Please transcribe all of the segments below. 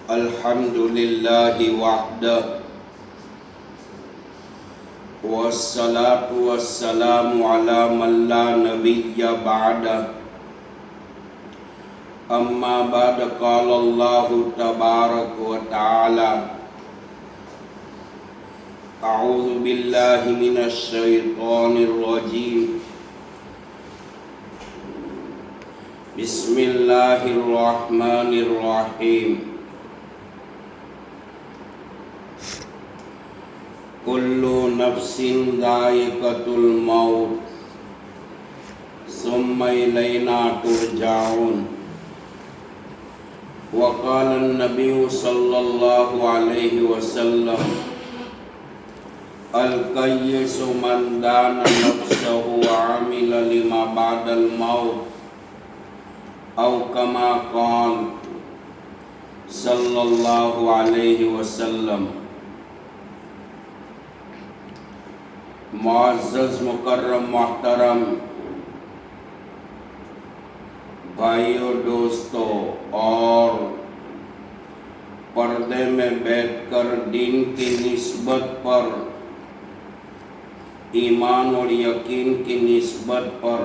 الحمد للہ وحدہ والصلاة والسلام علی من لا نبی بعدہ اما بعد قال اللہ تبارک و تعالی اعوذ باللہ من الشیطان الرجیم بسم اللہ الرحمن الرحیم کل نفس ذائقۃ الموت ثم الینا ترجعون وقال النبی صلی اللہ علیہ وسلم الکیس من دان نفسہ وعمل لما بعد الموت او کما قال صلی اللہ علیہ وسلم۔ معزز مکرم محترم بھائیوں دوستوں اور پردے میں بیٹھ کر دین کی نسبت پر، ایمان اور یقین کی نسبت پر،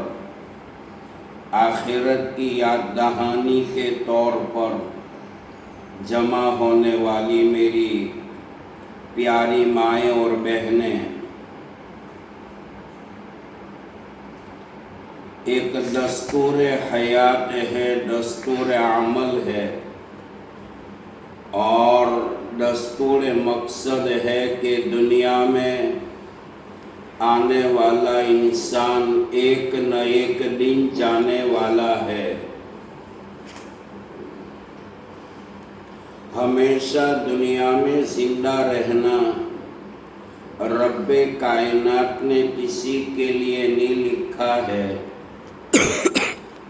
آخرت کی یاد دہانی کے طور پر جمع ہونے والی میری پیاری مائیں اور بہنیں، ایک دستور حیات ہے، دستور عمل ہے اور دستور مقصد ہے کہ دنیا میں آنے والا انسان ایک نہ ایک دن جانے والا ہے۔ ہمیشہ دنیا میں زندہ رہنا رب کائنات نے کسی کے لیے نہیں لکھا ہے۔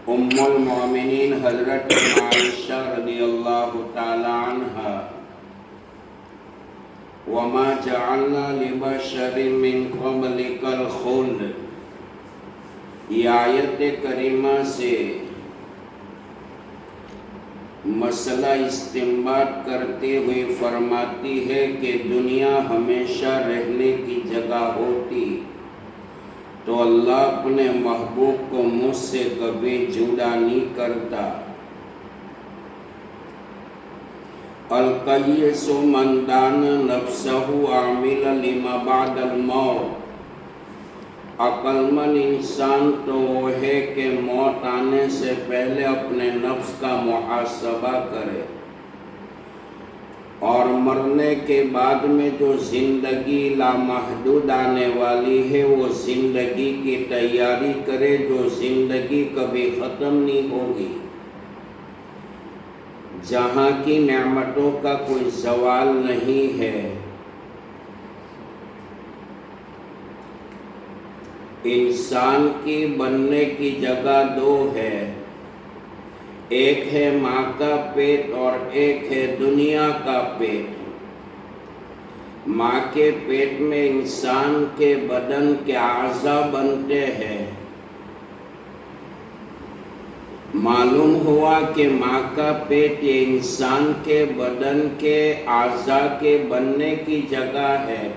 ام المومنین حضرت عائشہ رضی اللہ تعالی عنہا وَمَا جَعَلْنَا لِبَشَرٍ مِّن قَبْلِكَ الْخُلْدَ، یہ آیت کریمہ سے مسئلہ استنباط کرتے ہوئے فرماتی ہے کہ دنیا ہمیشہ رہنے کی جگہ ہوتی تو اللہ اپنے محبوب کو مجھ سے کبھی جدا نہیں کرتا۔ القیس من دان نفسہ وعمل لما بعد الموت، عقل مند انسان تو وہ ہے کہ موت آنے سے پہلے اپنے نفس کا محاسبہ کرے اور مرنے کے بعد میں جو زندگی لامحدود آنے والی ہے وہ زندگی کی تیاری کرے، جو زندگی کبھی ختم نہیں ہوگی، جہاں کی نعمتوں کا کوئی زوال نہیں ہے۔ انسان کی بننے کی جگہ دو ہے، ایک ہے ماں کا پیٹ اور ایک ہے دنیا کا پیٹ۔ ماں کے پیٹ میں انسان کے بدن کے اعضاء بنتے ہیں۔ معلوم ہوا کہ ماں کا پیٹ یہ انسان کے بدن کے اعضاء کے بننے کی جگہ ہے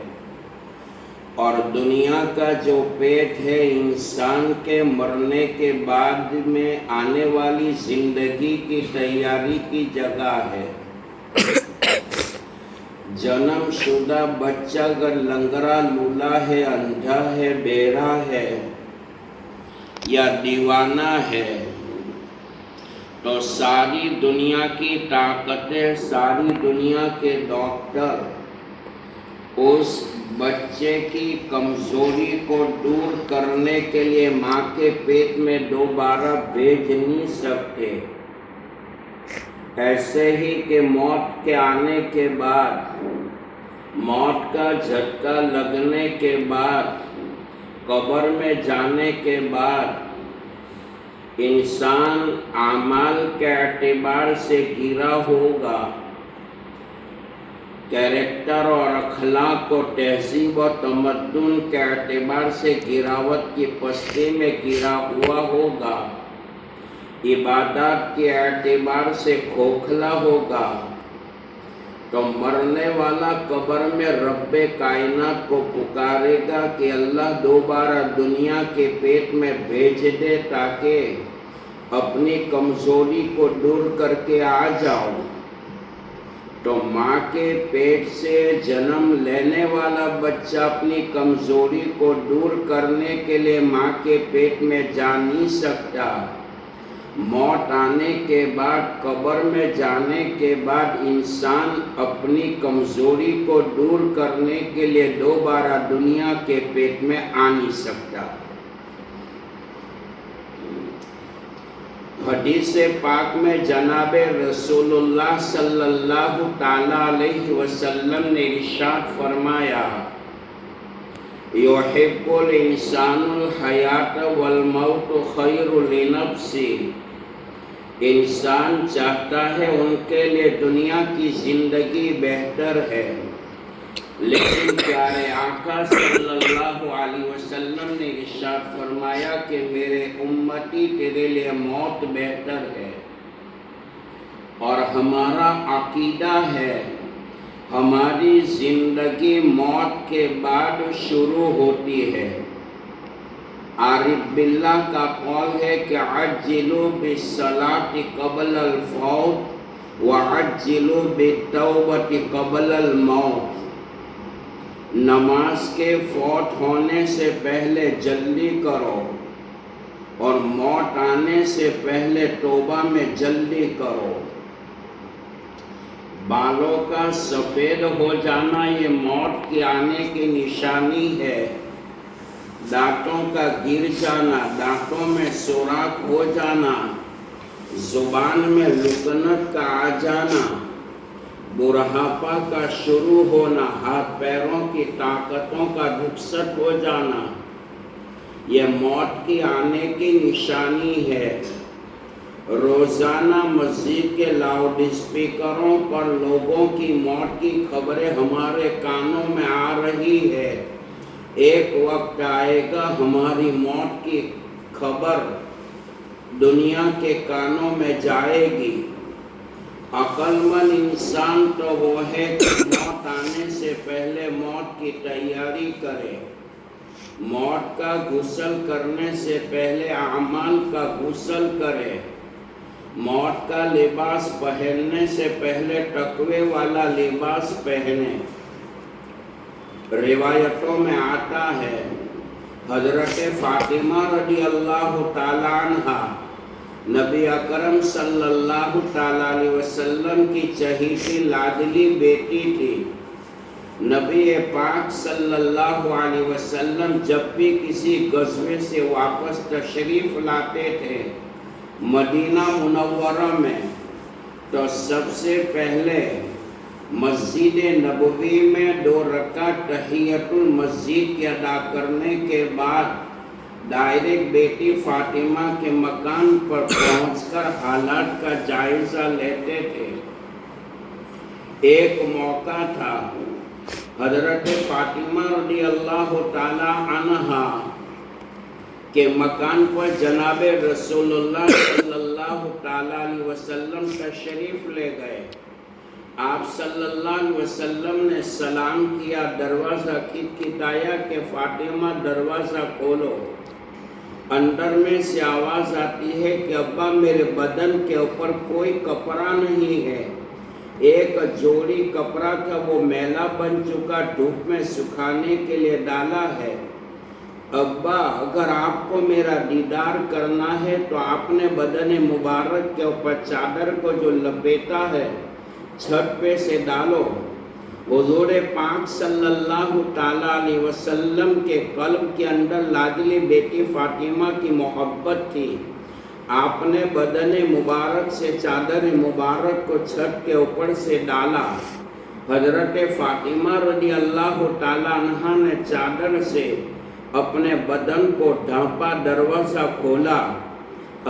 اور دنیا کا جو پیٹ ہے انسان کے مرنے کے بعد میں آنے والی زندگی کی تیاری کی جگہ ہے۔ جنم شدہ بچہ اگر لنگڑا لولا ہے، اندھا ہے، بہرا ہے یا دیوانہ ہے تو ساری دنیا کی طاقتیں، ساری دنیا کے ڈاکٹر اس بچے کی کمزوری کو دور کرنے کے لیے ماں کے پیٹ میں دوبارہ بھیج نہیں سکتے۔ ایسے ہی کہ موت کے آنے کے بعد، موت کا جھٹکا لگنے کے بعد، قبر میں جانے کے بعد انسان اعمال کے اعتبار سے گرا ہوگا، کیریکٹر اور اخلاق و تہذیب و تمدن کے اعتبار سے گراوٹ کی پستی میں گرا ہوا ہوگا، عبادات کے اعتبار سے کھوکھلا ہوگا تو مرنے والا قبر میں رب کائنات کو پکارے گا کہ اللہ دوبارہ دنیا کے پیٹ میں بھیج دے تاکہ اپنی کمزوری کو دور کر کے آ جاؤ۔ تو ماں کے پیٹ سے جنم لینے والا بچہ اپنی کمزوری کو دور کرنے کے لیے ماں کے پیٹ میں جا نہیں سکتا۔ موت آنے کے بعد، قبر میں جانے کے بعد انسان اپنی کمزوری کو دور کرنے کے لیے دوبارہ دنیا کے پیٹ میں آ نہیں سکتا۔ حدیث پاک میں جناب رسول اللہ صلی اللہ تعالی علیہ وسلم نے ارشاد فرمایا، یحب الانسان الحیات والموت خیر لنفسہ، انسان چاہتا ہے ان کے لیے دنیا کی زندگی بہتر ہے، لیکن پیارے آقا صلی اللہ علیہ وسلم نے ارشاد فرمایا کہ میرے امتی تیرے لیے موت بہتر ہے۔ اور ہمارا عقیدہ ہے ہماری زندگی موت کے بعد شروع ہوتی ہے۔ عارف باللہ کا قول ہے کہ عجلوا بالصلاۃ قبل الفوت وعجلوا بالتوبۃ قبل الموت، نماز کے فوت ہونے سے پہلے جلدی کرو اور موت آنے سے پہلے توبہ میں جلدی کرو۔ بالوں کا سفید ہو جانا یہ موت کے آنے کی نشانی ہے۔ دانتوں کا گر جانا، دانتوں میں سوراخ ہو جانا، زبان میں لکنت کا آ جانا، بڑھاپا کا شروع ہونا، ہاتھ پیروں کی طاقتوں کا رخصت ہو جانا، یہ موت کی آنے کی نشانی ہے۔ روزانہ مسجد کے لاؤڈ اسپیکروں پر لوگوں کی موت کی خبریں ہمارے کانوں میں آ رہی ہے۔ ایک وقت آئے گا ہماری موت کی خبر دنیا کے کانوں میں جائے گی۔ عقل مند انسان تو وہ ہے کہ موت آنے سے پہلے موت کی تیاری کرے، موت کا غسل کرنے سے پہلے اعمال کا غسل کرے، موت کا لباس پہننے سے پہلے تقوی والا لباس پہنے۔ روایتوں میں آتا ہے حضرت فاطمہ رضی اللہ تعالیٰ عنہا نبی اکرم صلی اللہ تعالیٰ علیہ وسلم کی چہیتی لاڈلی بیٹی تھی۔ نبی پاک صلی اللہ علیہ وسلم جب بھی کسی غزوے سے واپس تشریف لاتے تھے مدینہ منورہ میں، تو سب سے پہلے مسجد نبوی میں 2 رکعت تحیۃ المسجد کی ادا کرنے کے بعد ڈائریکٹ بیٹی فاطمہ کے مکان پر پہنچ کر حالات کا جائزہ لیتے تھے۔ ایک موقع تھا حضرت فاطمہ رضی اللہ تعالی عنہا کے مکان پر جناب رسول اللہ صلی اللہ تعالی علیہ وسلم تشریف لے گئے۔ آپ صلی اللہ علیہ وسلم نے سلام کیا، دروازہ کھٹکھٹایا کہ فاطمہ دروازہ کھولو۔ اندر میں سے آواز آتی ہے کہ ابا میرے بدن کے اوپر کوئی کپڑا نہیں ہے، ایک جوڑی کپڑا تھا وہ میلا بن چکا، دھوپ میں سکھانے کے لیے ڈالا ہے۔ ابا اگر آپ کو میرا دیدار کرنا ہے تو آپ نے بدن مبارک کے اوپر چادر کو جو لپیٹا ہے چھت پہ سے ڈالو۔ حضور پاک صلی اللہ تعالیٰ علیہ وسلم کے قلب کے اندر لاڈلی بیٹی فاطمہ کی محبت تھی۔ آپ نے بدن مبارک سے چادر مبارک کو چھت کے اوپر سے ڈالا۔ حضرت فاطمہ رضی اللہ تعالیٰ عنہا نے چادر سے اپنے بدن کو ڈھانپا، دروازہ کھولا۔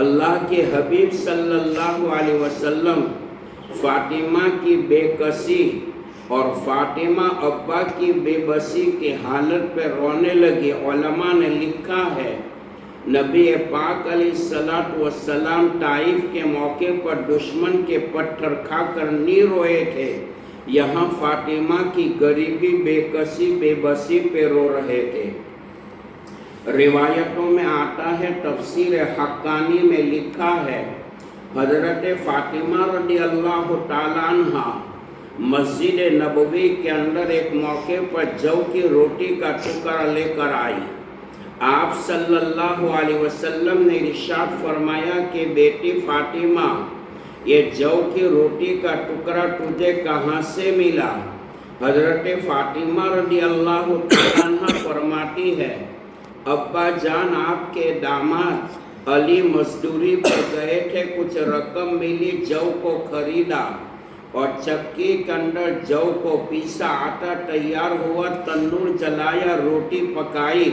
اللہ کے حبیب صلی اللہ علیہ وسلم فاطمہ کی بے کسی اور فاطمہ ابا کی بے بسی کی حالت پہ رونے لگی۔ علماء نے لکھا ہے نبی پاک علیہ الصلوۃ والسلام طائف کے موقع پر دشمن کے پتھر کھا کر نہیں روئے تھے، یہاں فاطمہ کی غریبی، بے کسی، بے بسی پہ رو رہے تھے۔ روایتوں میں آتا ہے، تفسیر حقانی میں لکھا ہے، حضرت فاطمہ رضی اللہ تعالیٰ عنہ مسجد نبوی کے اندر ایک موقع پر جو کی روٹی کا ٹکڑا لے کر آئی۔ آپ صلی اللہ علیہ وسلم نے ارشاد فرمایا کہ بیٹی فاطمہ، یہ جو کی روٹی کا ٹکڑا تجھے کہاں سے ملا؟ حضرت فاطمہ رضی اللہ تعالیٰ عنہ فرماتی ہے، ابا جان آپ کے داماد علی مزدوری پر گئے تھے، کچھ رقم ملی، جو کو خریدا اور چکی کے اندر جو کو پیسا، آٹا تیار ہوا، تندور جلایا، روٹی پکائی،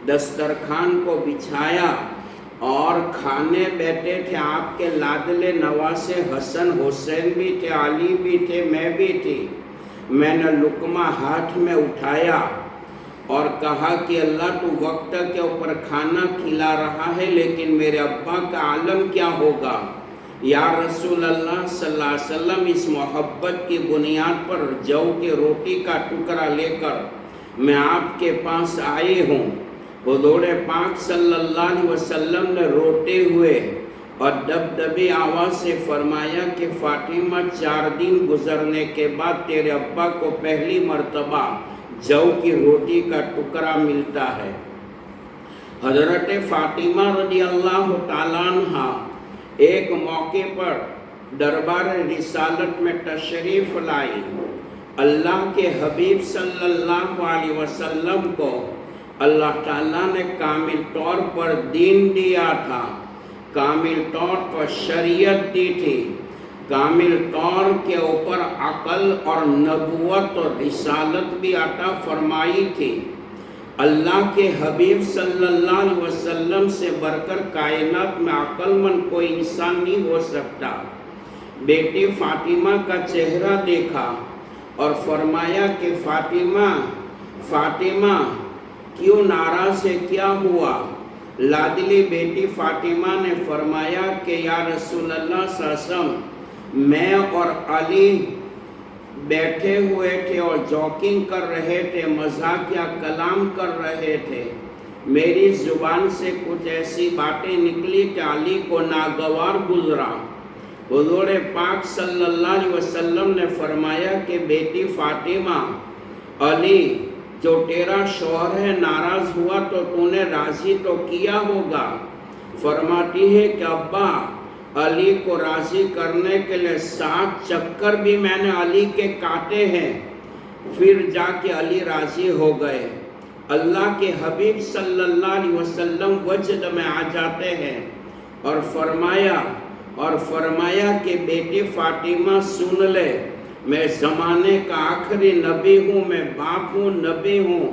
دسترخوان کو بچھایا اور کھانے بیٹھے تھے۔ آپ کے لاڈلے نواسے حسن حسین بھی تھے، علی بھی تھے، میں بھی تھی۔ میں نے لقمہ ہاتھ میں اٹھایا اور کہا کہ اللہ تو وقت کے اوپر کھانا کھلا رہا ہے، لیکن میرے ابا کا عالم کیا ہوگا؟ یا رسول اللہ صلی اللہ علیہ وسلم، اس محبت کی بنیاد پر جو کی روٹی کا ٹکڑا لے کر میں آپ کے پاس آئی ہوں۔ حضور پاک صلی اللہ علیہ وسلم نے روتے ہوئے اور دبدبی آواز سے فرمایا کہ فاطمہ، 4 دن گزرنے کے بعد تیرے ابا کو پہلی مرتبہ جو کی روٹی کا ٹکڑا ملتا ہے۔ حضرت فاطمہ رضی اللہ تعالیٰ عنہ ایک موقع پر دربار رسالت میں تشریف لائی۔ اللہ کے حبیب صلی اللہ علیہ وسلم کو اللہ تعالیٰ نے کامل طور پر دین دیا تھا، کامل طور پر شریعت دی تھی، کامل طور کے اوپر عقل اور نبوت اور رسالت بھی عطا فرمائی تھی۔ اللہ کے حبیب صلی اللہ علیہ وسلم سے بڑھ کر کائنات میں عقل مند کوئی انسان نہیں ہو سکتا۔ بیٹی فاطمہ کا چہرہ دیکھا اور فرمایا کہ فاطمہ، فاطمہ کیوں ناراض ہے، کیا ہوا؟ لاڈلی بیٹی فاطمہ نے فرمایا کہ یا رسول اللہ صلی اللہ علیہ وسلم، میں اور علی بیٹھے ہوئے تھے اور جوکنگ کر رہے تھے، مذاقیہ کلام کر رہے تھے، میری زبان سے کچھ ایسی باتیں نکلی کہ علی کو ناگوار گزرا۔ حضور پاک صلی اللہ علیہ وسلم نے فرمایا کہ بیٹی فاطمہ، علی جو تیرا شوہر ہے ناراض ہوا تو تو نے راضی تو کیا ہوگا؟ فرماتی ہے کہ ابا، علی کو راضی کرنے کے لیے 7 چکر بھی میں نے علی کے کاٹے ہیں، پھر جا کے علی راضی ہو گئے۔ اللہ کے حبیب صلی اللہ علیہ وسلم وجد میں آ جاتے ہیں اور فرمایا کہ بیٹی فاطمہ سن لے، میں زمانے کا آخری نبی ہوں، میں باپ ہوں، نبی ہوں۔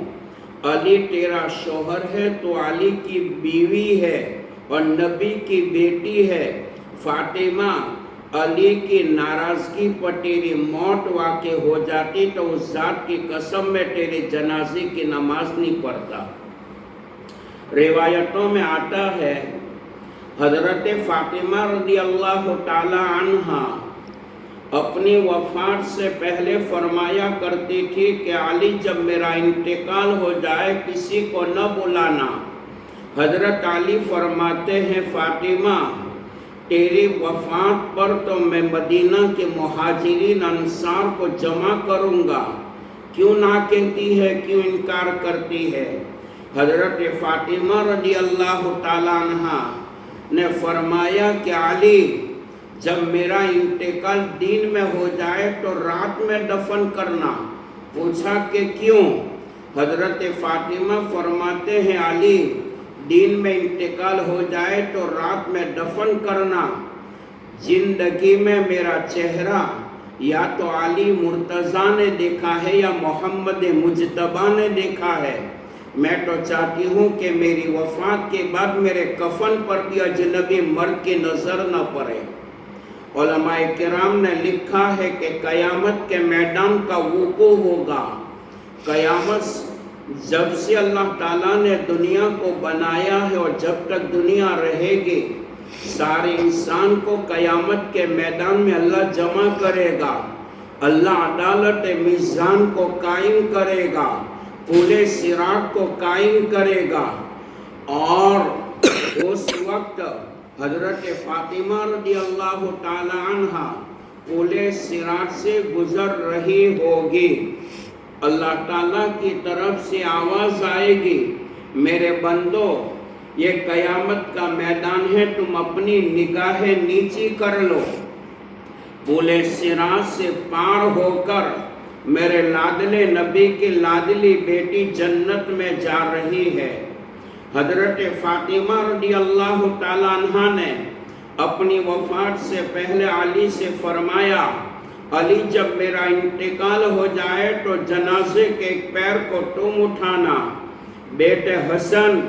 علی تیرا شوہر ہے تو علی کی بیوی ہے اور نبی کی بیٹی ہے۔ فاطمہ، علی کی ناراضگی پر تیری موت واقع ہو جاتی تو اس ذات کی قسم میں تیری جنازے کی نماز نہیں پڑھتا۔ روایتوں میں آتا ہے، حضرت فاطمہ رضی اللہ تعالی عنہ اپنی وفات سے پہلے فرمایا کرتی تھی کہ علی جب میرا انتقال ہو جائے کسی کو نہ بلانا۔ حضرت علی فرماتے ہیں، فاطمہ تیری وفات پر تو میں مدینہ کے مہاجرین انصار کو جمع کروں گا، کیوں نہ کہتی ہے، کیوں انکار کرتی ہے؟ حضرت فاطمہ رضی اللہ تعالیٰ عنہ نے فرمایا کہ علی جب میرا انتقال دن میں ہو جائے تو رات میں دفن کرنا۔ پوچھا کہ کیوں؟ حضرت فاطمہ فرماتے ہیں، علی دن میں انتقال ہو جائے تو رات میں دفن کرنا۔ زندگی میں میرا چہرہ یا تو علی مرتضیٰ نے دیکھا ہے یا محمد مجتبیٰ نے دیکھا ہے، میں تو چاہتی ہوں کہ میری وفات کے بعد میرے کفن پر بھی اجنبی مرد کی نظر نہ پڑے۔ علماء کرام نے لکھا ہے کہ قیامت کے میدان کا وقوع ہوگا، قیامت جب سے اللہ تعالیٰ نے دنیا کو بنایا ہے اور جب تک دنیا رہے گی، سارے انسان کو قیامت کے میدان میں اللہ جمع کرے گا۔ اللہ عدالت میزان کو قائم کرے گا، پل صراط کو قائم کرے گا، اور اس وقت حضرت فاطمہ رضی اللہ تعالی عنہ پل صراط سے گزر رہی ہوگی۔ اللہ تعالیٰ کی طرف سے آواز آئے گی، میرے بندو یہ قیامت کا میدان ہے، تم اپنی نگاہیں نیچی کر لو۔ پل صراط سے پار ہو کر میرے لاڈلے نبی کی لاڈلی بیٹی جنت میں جا رہی ہے۔ حضرت فاطمہ رضی اللہ تعالیٰ عنہ نے اپنی وفات سے پہلے علی سے فرمایا، علی جب میرا انتقال ہو جائے تو جنازے کے ایک پیر کو تم اٹھانا، بیٹے حسن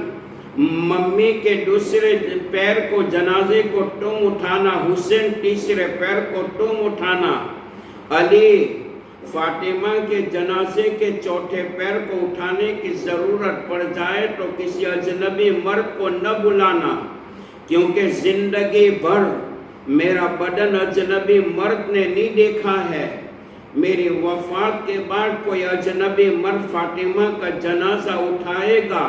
ممی کے دوسرے پیر کو جنازے کو تم اٹھانا، حسین تیسرے پیر کو تم اٹھانا، علی فاطمہ کے جنازے کے چوتھے پیر کو اٹھانے کی ضرورت پڑ جائے تو کسی اجنبی مرد کو نہ بلانا، کیونکہ زندگی بھر میرا بدن اجنبی مرد نے نہیں دیکھا ہے۔ میری وفات کے بعد کوئی اجنبی مرد فاطمہ کا جنازہ اٹھائے گا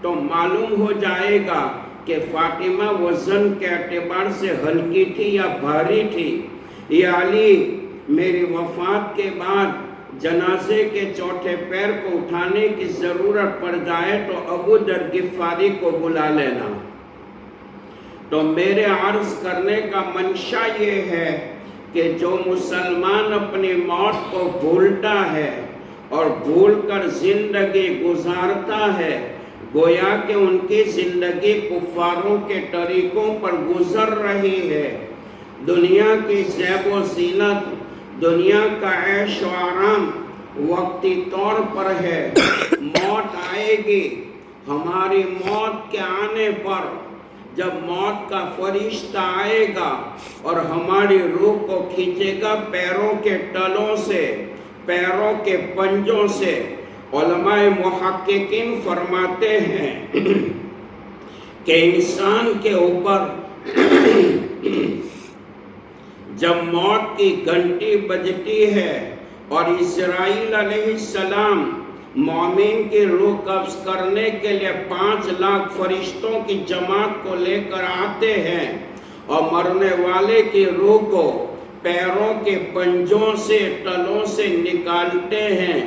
تو معلوم ہو جائے گا کہ فاطمہ وزن کے اعتبار سے ہلکی تھی یا بھاری تھی۔ یا علی میری وفات کے بعد جنازے کے چوتھے پیر کو اٹھانے کی ضرورت پڑ جائے تو ابو ذر غفاری کو بلا لینا۔ تو میرے عرض کرنے کا منشا یہ ہے کہ جو مسلمان اپنی موت کو بھولتا ہے اور بھول کر زندگی گزارتا ہے، گویا کہ ان کی زندگی کفاروں کے طریقوں پر گزر رہی ہے۔ دنیا کی زیب و زینت، دنیا کا عیش و آرام وقتی طور پر ہے، موت آئے گی۔ ہماری موت کے آنے پر جب موت کا فرشتہ آئے گا اور ہماری روح کو کھینچے گا پیروں کے تلوں سے، پیروں کے پنجوں سے، علماء محققین فرماتے ہیں کہ انسان کے اوپر جب موت کی گھنٹی بجتی ہے اور اسرائیل علیہ السلام مومن کی روح قبض کرنے کے لیے 5 لاکھ فرشتوں کی جماعت کو لے کر آتے ہیں اور مرنے والے کی روح کو پیروں کے پنجوں سے، تلوں سے نکالتے ہیں،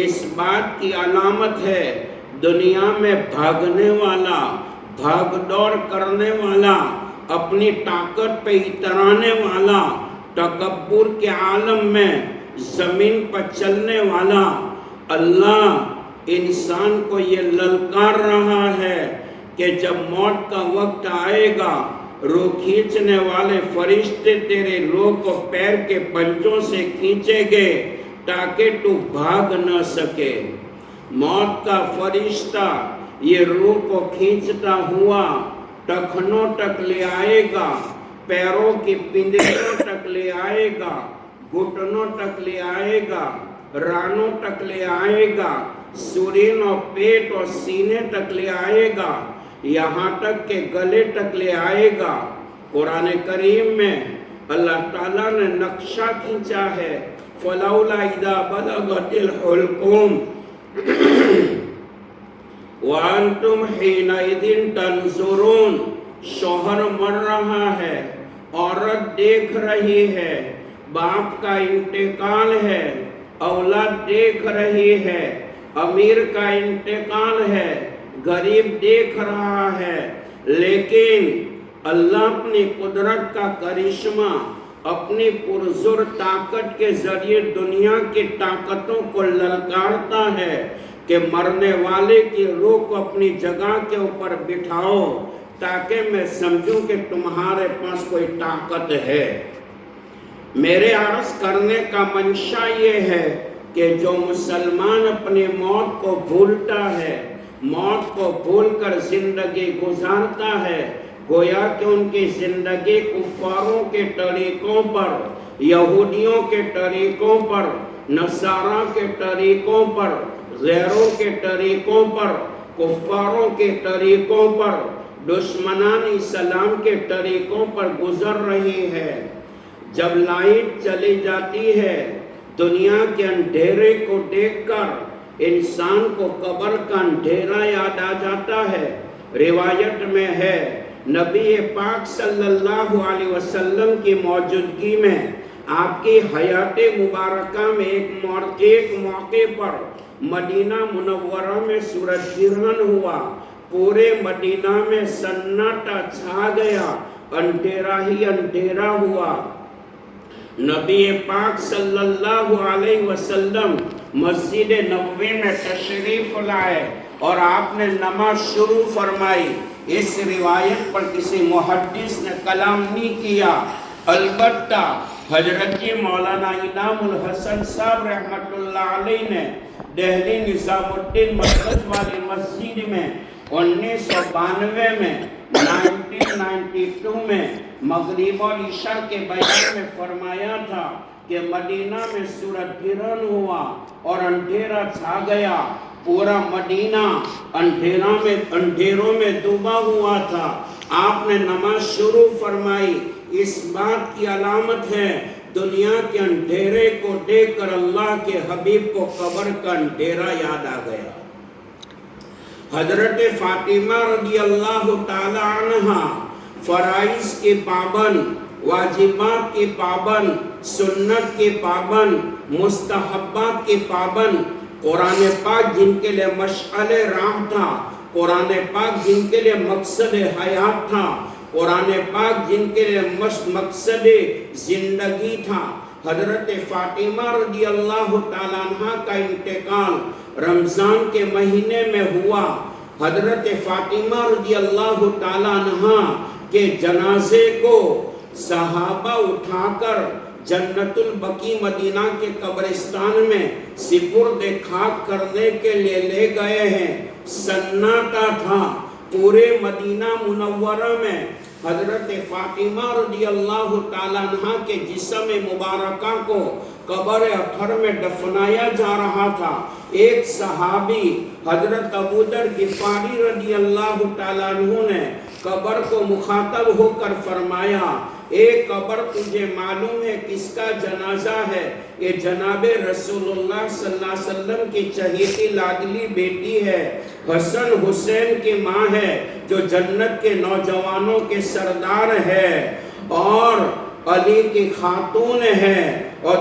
اس بات کی علامت ہے دنیا میں بھاگنے والا، بھاگ دوڑ کرنے والا، اپنی طاقت پہ اترانے والا، تکبر کے عالم میں زمین پر چلنے والا، اللہ انسان کو یہ للکار رہا ہے کہ جب موت کا وقت آئے گا، روح کھینچنے والے فرشتے تیرے روح کو پیر کے پنجوں سے کھینچیں گے تاکہ تو بھاگ نہ سکے۔ موت کا فرشتہ یہ روح کو کھینچتا ہوا ٹخنوں تک لے آئے گا، پیروں کی پنجروں تک لے آئے گا، گھٹنوں تک لے آئے گا، رانوں تک لے آئے گا، سرین اور پیٹ اور سینے تک لے آئے گا، یہاں تک کہ گلے تک لے آئے گا۔ قرآن کریم میں اللہ تعالیٰ نے نقشہ کھینچا ہے، فَلَوْلَا إِذَا بَلَغَتِ الْحُلْقُومَ وَأَنْتُمْ حِينَئِذٍ تَنْظُرُونَ۔ شوہر مر رہا ہے، عورت دیکھ رہی ہے، باپ کا انتقال ہے، اولاد دیکھ رہی ہے، امیر کا انتقال ہے، غریب دیکھ رہا ہے، لیکن اللہ اپنی قدرت کا کرشمہ اپنی پرزور طاقت کے ذریعے دنیا کی طاقتوں کو للکارتا ہے کہ مرنے والے کی روح کو اپنی جگہ کے اوپر بٹھاؤ تاکہ میں سمجھوں کہ تمہارے پاس کوئی طاقت ہے۔ میرے عرض کرنے کا منشا یہ ہے کہ جو مسلمان اپنی موت کو بھولتا ہے، موت کو بھول کر زندگی گزارتا ہے، گویا کہ ان کی زندگی کفاروں کے طریقوں پر، یہودیوں کے طریقوں پر، نصارہ کے طریقوں پر، غیروں کے طریقوں پر، کفاروں کے طریقوں پر، دشمنان اسلام کے طریقوں پر گزر رہی ہے۔ جب لائٹ چلی جاتی ہے، دنیا کے اندھیرے کو دیکھ کر انسان کو قبر کا اندھیرا یاد آ جاتا ہے۔ روایت میں ہے نبی پاک صلی اللہ علیہ وسلم کی موجودگی میں آپ کی حیات مبارکہ میں ایک موقع پر مدینہ منورہ میں سورج گرہن ہوا، پورے مدینہ میں سناٹا چھا گیا، اندھیرا ہی اندھیرا ہوا۔ نبی پاک صلی اللہ علیہ وسلم مسجد نبوی میں تشریف لائے اور آپ نے نماز شروع فرمائی۔ اس روایت پر کسی محدث نے کلام نہیں کیا، البتہ حضرت مولانا انعام الحسن صاحب رحمت اللہ علیہ نے دہلی نظام الدین مرکز والی مسجد میں 1992 میں 1992 میں مغرب اور عشاء کے بیان میں فرمایا تھا کہ مدینہ میں سورج گرہن ہوا اور اندھیرا چھا گیا، پورا مدینہ اندھیروں میں ڈوبا ہوا تھا۔ آپ نے نماز شروع فرمائی۔ اس بات کی علامت ہے دنیا کے اندھیرے کو دیکھ کر اللہ کے حبیب کو قبر کا اندھیرا یاد آ گیا۔ حضرت فاطمہ رضی اللہ تعالی عنہ فرائض کے پابند، واجبات کے پابند، سنت کے پابند، مستحبات کے پابند، قرآن پاک جن کے لئے مشعل راہ تھا، قرآن پاک جن کے لئے مقصد حیات تھا، قرآن پاک جن کے لئے مقصد زندگی تھا۔ حضرت فاطمہ رضی اللہ تعالیٰ عنہ کا انتقال رمضان کے مہینے میں ہوا۔ حضرت فاطمہ رضی اللہ تعالیٰ عنہ کے جنازے کو صحابہ اٹھا کر جنت البقیع مدینہ کے قبرستان میں سپرد خاک کرنے کے لیے لے گئے ہیں۔ سناٹا تھا پورے مدینہ منورہ میں۔ حضرت فاطمہ رضی اللہ تعالیٰ عنہ کے جسم مبارکہ کو قبر اطہر میں دفنایا جا رہا تھا۔ ایک صحابی حضرت ابو ذر غفاری رضی اللہ تعالیٰ عنہ نے قبر کو مخاطب ہو کر فرمایا، اے قبر تجھے معلوم ہے کس کا جنازہ ہے؟ یہ جناب رسول اللہ صلی اللہ علیہ وسلم کی چہیتی لاڈلی بیٹی ہے، حسن حسین کی ماں ہے، جو جنت کے نوجوانوں کے سردار ہے اور علی کی خاتون ہے اور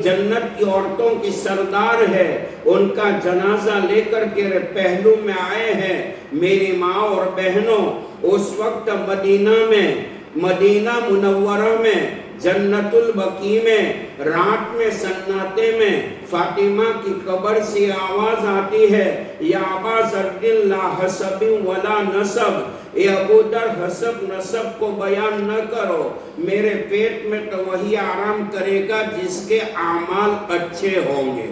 جنت کی عورتوں کی سردار ہے۔ ان کا جنازہ لے کر کے پہلو میں آئے ہیں۔ میری ماں اور بہنوں، اس وقت مدینہ منورہ میں جنت البقیع میں رات میں سناٹے میں فاطمہ کی قبر سے آواز آتی ہے، یا ابا ذر لا حسب ولا نسب، اے ابو ذر حسب نسب کو بیان نہ کرو، میرے پیٹ میں تو وہی آرام کرے گا جس کے اعمال اچھے ہوں گے۔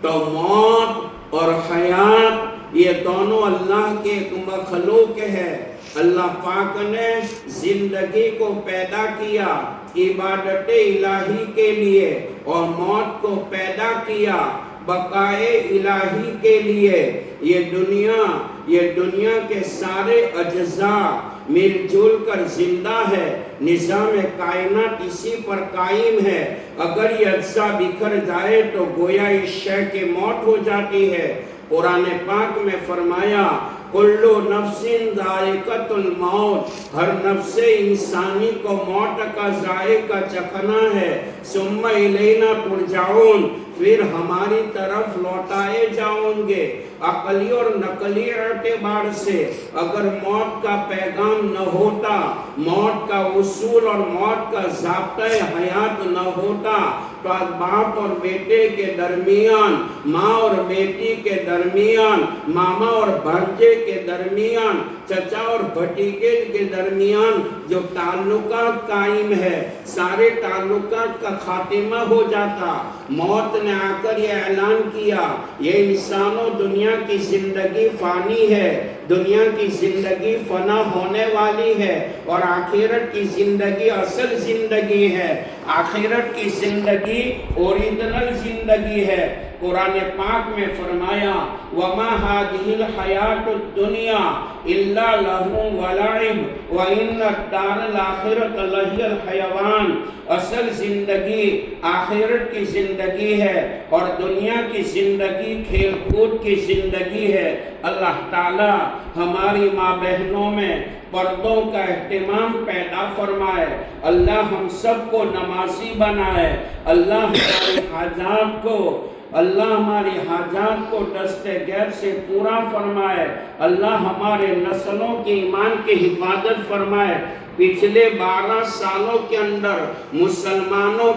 تو موت اور حیات یہ دونوں اللہ کے ایک مخلوق ہے۔ اللہ پاک نے زندگی کو پیدا کیا عبادت الہی کے لیے اور موت کو پیدا کیا بقائے الہی کے لیے۔ یہ دنیا کے سارے اجزاء مل جل کر زندہ ہے، نظام کائنات اسی پر قائم ہے۔ اگر یہ اجزاء بکھر جائے تو گویا اس شے کی موت ہو جاتی ہے۔ قرآن پاک میں فرمایا، کل نفس ذائقۃ الموت، ہر نفس انسانی کو موت کا ذائقہ چکھنا ہے۔ ثم الینا ترجعون، پھر ہماری طرف لوٹائے جاؤں گے۔ عقلی اور نقلی اعتبار سے اگر موت کا پیغام نہ ہوتا، موت کا اصول اور موت کا ضابطۂ حیات نہ ہوتا، تو باپ اور بیٹے کے درمیان، ماں اور بیٹی کے درمیان، ماما اور بھانجے کے درمیان، چچا اور بھتیجے کے درمیان جو تعلقات قائم ہے، سارے تعلقات کا خاتمہ ہو جاتا۔ موت نے آ کر یہ اعلان کیا، یہ انسانوں دنیا کی زندگی فانی ہے، دنیا کی زندگی فنا ہونے والی ہے اور آخرت کی زندگی اصل زندگی ہے، آخرت کی زندگی اوریجنل زندگی ہے۔ قرآن پاک میں فرمایا وَمَا هَٰذِهِ الْحَيَاةُ الدُّنْيَا إِلَّا لَهْوٌ وَلَعِبٌ وَإِنَّ الدَّارَ الْآخِرَةَ لَهِيَ الْحَيَوَانُ۔ اصل زندگی آخرت کی زندگی ہے اور دنیا کی زندگی کھیل کود کی زندگی ہے۔ اللہ تعالی ہماری ماں بہنوں میں پردوں کا اہتمام پیدا فرمائے، اللہ ہم سب کو نمازی بنائے، اللہ ہماری حاجات کو دست گیر سے پورا فرمائے، اللہ ہمارے نسلوں کی ایمان کی حفاظت فرمائے۔ پچھلے 12 سالوں کے اندر مسلمانوں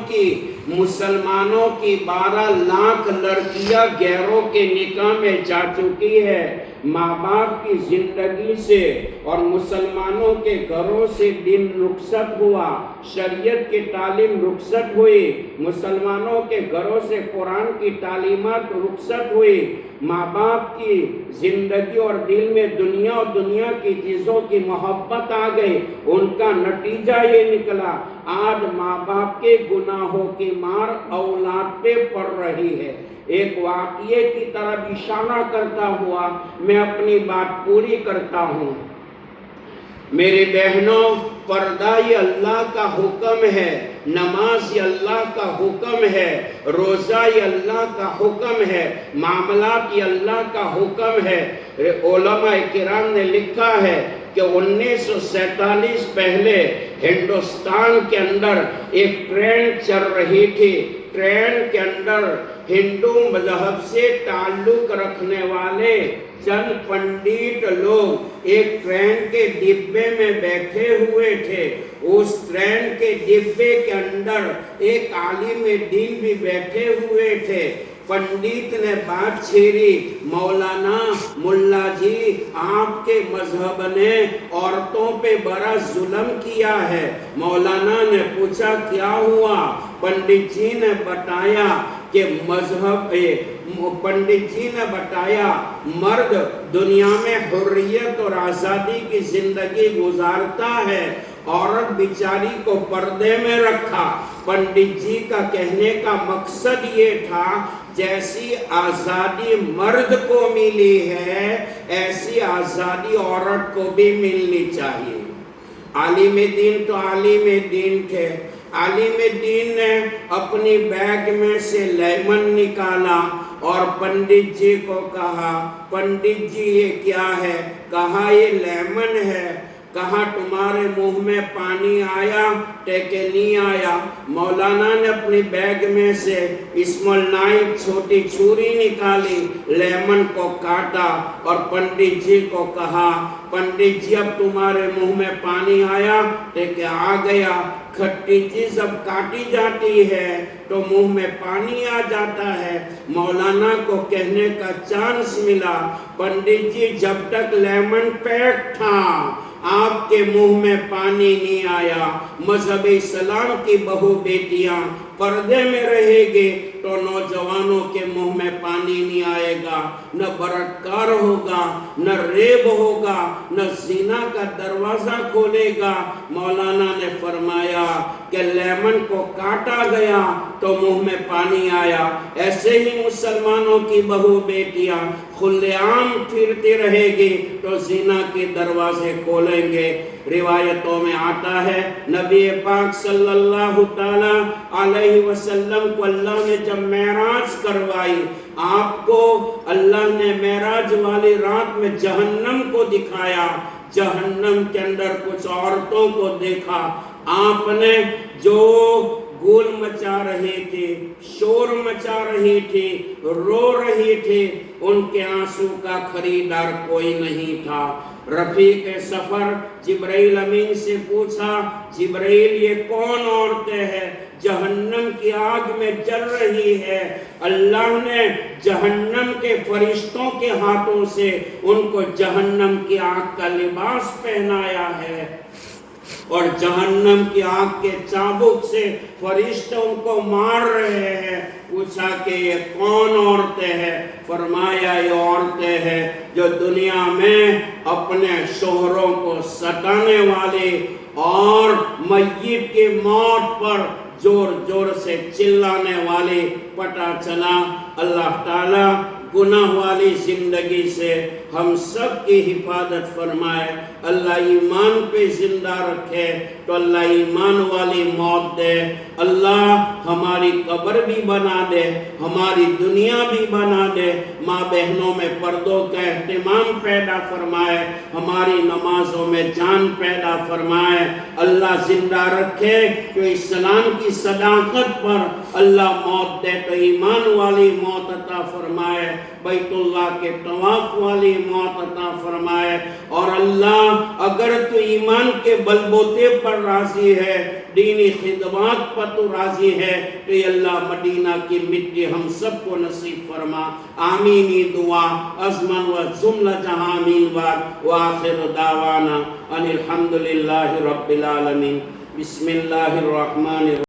کی 12 لاکھ لڑکیاں غیروں کے نکاح میں جا چکی ہے۔ ماں باپ کی زندگی سے اور مسلمانوں کے گھروں سے دین رخصت ہوا، شریعت کی تعلیم رخصت ہوئی، مسلمانوں کے گھروں سے قرآن کی تعلیمات رخصت ہوئی۔ ماں باپ کی زندگی اور دل میں دنیا اور دنیا کی چیزوں کی محبت آ گئی، ان کا نتیجہ یہ نکلا آج ماں باپ کے گناہوں کی مار اولاد پہ پڑ رہی ہے۔ ایک واقعے کی طرف اشارہ کرتا ہوا میں اپنی بات پوری کرتا ہوں۔ میرے بہنوں، پردہ یہ اللہ کا حکم ہے، نماز یہ اللہ کا حکم ہے، روزہ یہ اللہ کا حکم ہے، معاملات یہ اللہ کا حکم ہے۔ علماء کرام نے لکھا ہے کہ 1947 پہلے ہندوستان کے اندر ایک ٹرین چل رہی تھی۔ ٹرین کے اندر ہندو مذہب سے تعلق رکھنے والے چند پنڈت لوگ ایک ٹرین کے ڈبے میں بیٹھے ہوئے تھے۔ اس ٹرین کے ڈبے کے اندر ایک عالم دین بھی بیٹھے ہوئے تھے۔ پنڈت نے بات چھیڑی، مولانا، ملا جی، آپ کے مذہب نے عورتوں پہ بڑا ظلم کیا ہے۔ مولانا نے پوچھا کیا ہوا؟ پنڈت جی نے بتایا کہ مرد دنیا میں حریت اور آزادی کی زندگی گزارتا ہے، عورت بیچاری کو پردے میں رکھا۔ پنڈت جی کا کہنے کا مقصد یہ تھا جیسی آزادی مرد کو ملی ہے ایسی آزادی عورت کو بھی ملنی چاہیے۔ عالم دین تو عالم دین تھے۔ عالم دین نے اپنی بیگ میں سے لیمن نکالا اور پنڈت جی کو کہا پنڈت جی یہ کیا ہے؟ کہا یہ لیمن ہے۔ کہا تمہارے منہ میں پانی آیا؟ کہ نہیں آیا۔ مولانا نے اپنی بیگ میں سے اسمال نائف چھوٹی چھری نکالی، لیمن کو کاٹا اور پنڈت جی کو کہا پنڈت جی اب تمہارے منہ میں پانی آیا؟ کہ آ گیا۔ کھٹی چیز جب کاٹی جاتی ہے تو منہ میں پانی آ جاتا ہے۔ مولانا کو کہنے کا چانس ملا پنڈت جی جب تک لیمن پیک تھا آپ کے منہ میں پانی نہیں آیا۔ مذہب اسلام کی بہو بیٹیاں پردے میں رہے گے تو نوجوانوں کے منہ میں پانی نہیں آئے گا، نہ بلاکار ہوگا، نہ ریپ ہوگا، نہ زنا کا دروازہ کھولے گا۔ مولانا نے فرمایا کہ لیمن کو کاٹا گیا تو منہ میں پانی آیا۔ ایسے ہی مسلمانوں کی بہو بیٹیاں کھلے عام پھرتی رہے گی تو زنا کے دروازے کھولیں گے۔ روایتوں میں آتا ہے نبی پاک صلی اللہ تعالی علیہ وسلم کو اللہ نے جب معراج کروائی، آپ کو اللہ نے معراج والی رات میں جہنم کو دکھایا۔ جہنم کے اندر کچھ عورتوں کو دیکھا، آپ نے جو گول مچا رہی تھی، شور مچا رہی تھی، رو رہی تھی، ان کے آنسو کا خریدار کوئی نہیں تھا۔ رفیق سفر جبرائیل امین سے پوچھا جبرائیل یہ کون عورتیں ہیں؟ جہنم کی آگ میں جل رہی ہے، اللہ نے جہنم کے فرشتوں کے ہاتھوں سے ان کو جہنم کی آگ کا لباس پہنایا ہے۔ اور جہنم کی آگ کے چابک سے فرشتے ان کو مار رہے ہیں. پوچھا کہ یہ کون عورتیں ہیں؟ فرمایا یہ عورتیں ہیں جو دنیا میں اپنے شوہروں کو ستانے والے اور میت کی موت پر زور زور سے چلانے والے. پتہ چلا اللہ تعالیٰ گناہ والی زندگی سے ہم سب کی حفاظت فرمائے. اللہ ایمان پہ زندہ رکھے تو اللہ ایمان والی موت دے. اللہ ہماری قبر بھی بنا دے, ہماری دنیا بھی بنا دے. ماں بہنوں میں پردوں کا اہتمام پیدا فرمائے, ہماری نمازوں میں جان پیدا فرمائے. اللہ زندہ رکھے تو اسلام کی صداقت پر اللہ موت دے تو ایمان والی موت عطا فرمائے, بیت اللہ کے طواف والی موت عطا فرمائے. اور اللہ اگر تو ایمان کے بلبوتے پر راضی ہے, دینی خدمات پر تو راضی ہے, تو یا اللہ مدینہ کی مٹی ہم سب کو نصیب فرما. آمینی دعا ازمن و جملہ جہاں آمین بات. وآخر دعوانا ان الحمدللہ رب العالمین. بسم اللہ الرحمن الرحیم.